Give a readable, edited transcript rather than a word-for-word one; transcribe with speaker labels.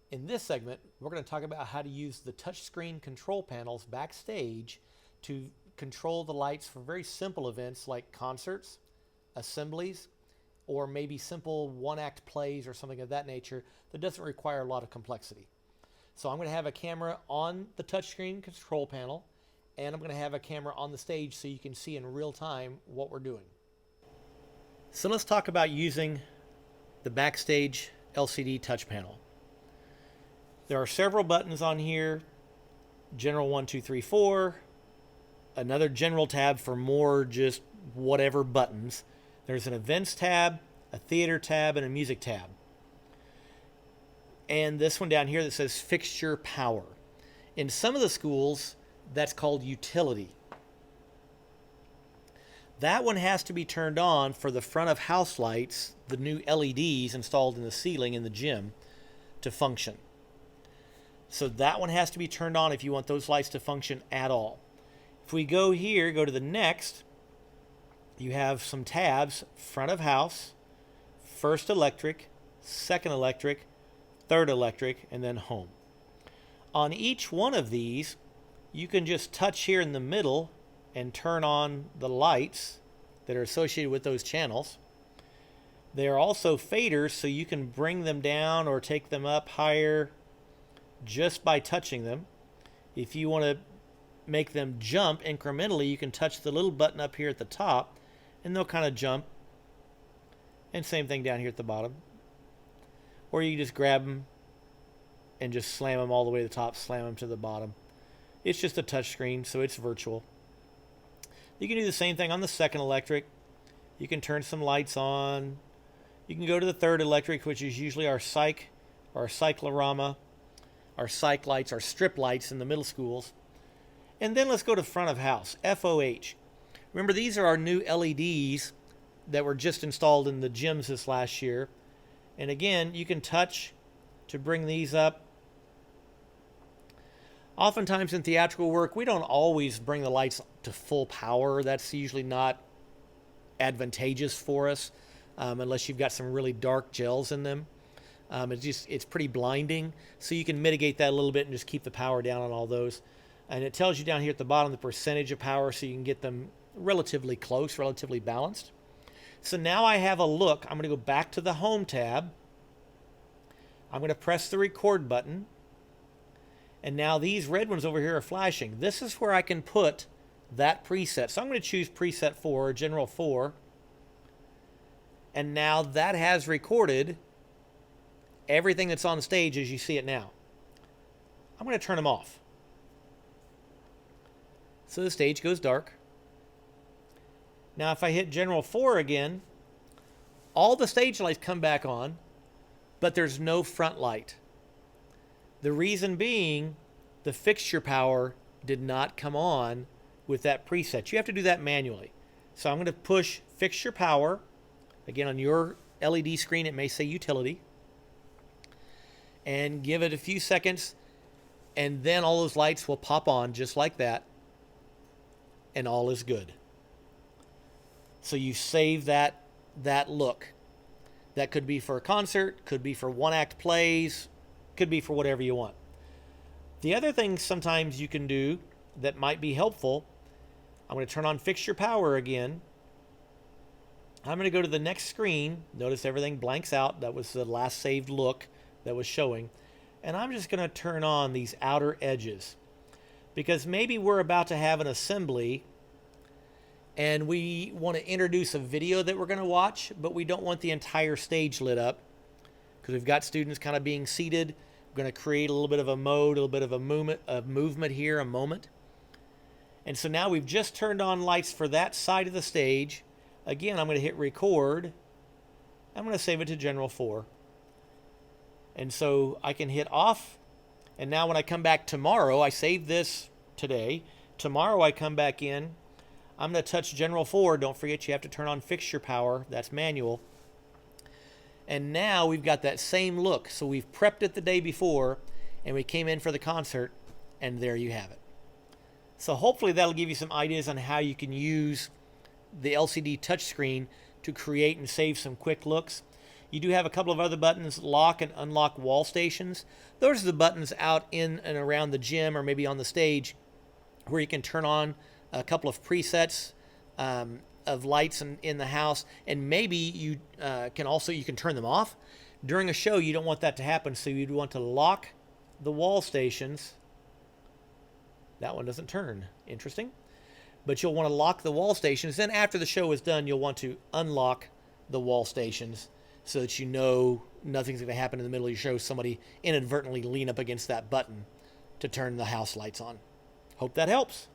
Speaker 1: In this segment, we're going to talk about how to use the touchscreen control panels backstage to control the lights for very simple events like concerts, assemblies, or maybe simple one-act plays or something of that nature that doesn't require a lot of complexity. So I'm going to have a camera on the touchscreen control panel, and I'm going to have a camera on the stage so you can see in real time what we're doing. So let's talk about using the Backstage LCD touch panel. There are several buttons on here. General 1, 2, 3, 4. Another general tab for more just whatever buttons. There's an events tab, a theater tab, and a music tab. And this one down here that says fixture power. In some of the schools, that's called utility. That one has to be turned on for the front of house lights, the new LEDs installed in the ceiling in the gym, to function. So that one has to be turned on if you want those lights to function at all. If we go here, go to the next, you have some tabs: front of house, first electric, second electric, third electric, and then home. On each one of these, you can just touch here in the middle and turn on the lights that are associated with those channels. They are also faders, so you can bring them down or take them up higher just by touching them. If you want to make them jump incrementally, you can touch the little button up here at the top and they'll kind of jump. And same thing down here at the bottom. Or you just grab them and just slam them all the way to the top, slam them to the bottom. It's just a touch screen, so it's virtual. You can do the same thing on the second electric. You can turn some lights on. You can go to the third electric, which is usually our psych or our cyclorama, our psych lights, our strip lights in the middle schools. And then let's go to front of house, FOH. Remember, these are our new LEDs that were just installed in the gyms this last year. And again, you can touch to bring these up. Oftentimes in theatrical work, we don't always bring the lights to full power. That's usually not advantageous for us unless you've got some really dark gels in them. It's pretty blinding, so you can mitigate that a little bit and just keep the power down on all those. And it tells you down here at the bottom the percentage of power, so you can get them relatively close, relatively balanced. So now I have a look. I'm going to go back to the Home tab. I'm going to press the record button. And now these red ones over here are flashing. This is where I can put that preset. So I'm going to choose preset 4, General 4. And now that has recorded everything that's on stage as you see it now. I'm going to turn them off. So the stage goes dark. Now if I hit General 4 again, all the stage lights come back on, but there's no front light. The reason being, the fixture power did not come on with that preset. You have to do that manually. So I'm going to push fixture power. Again, on your LED screen, it may say utility. And give it a few seconds, and then all those lights will pop on just like that, and all is good. So you save that look. That could be for a concert, could be for one-act plays, could be for whatever you want. The other thing sometimes you can do that might be helpful, I'm going to turn on fixture power again. I'm going to go to the next screen. Notice everything blanks out. That was the last saved look that was showing. And I'm just going to turn on these outer edges, because maybe we're about to have an assembly and we want to introduce a video that we're going to watch, but we don't want the entire stage lit up because we've got students kind of being seated. We're going to create a little bit of a mode, a little bit of a movement here, a moment. And so now we've just turned on lights for that side of the stage. Again, I'm going to hit record. I'm going to save it to General 4. And so I can hit off. And now when I come back tomorrow, I saved this today. Tomorrow I come back in. I'm going to touch General 4. Don't forget you have to turn on fixture power. That's manual. And now we've got that same look. So we've prepped it the day before, and we came in for the concert, and there you have it. So hopefully that'll give you some ideas on how you can use the LCD touchscreen to create and save some quick looks. You do have a couple of other buttons, lock and unlock wall stations. Those are the buttons out in and around the gym or maybe on the stage where you can turn on a couple of presets of lights in the house, and maybe you can turn them off. During a show, you don't want that to happen, so you'd want to lock the wall stations. That one doesn't turn. Interesting. But you'll want to lock the wall stations. Then after the show is done, you'll want to unlock the wall stations so that you know nothing's going to happen in the middle of your show. Somebody inadvertently lean up against that button to turn the house lights on. Hope that helps.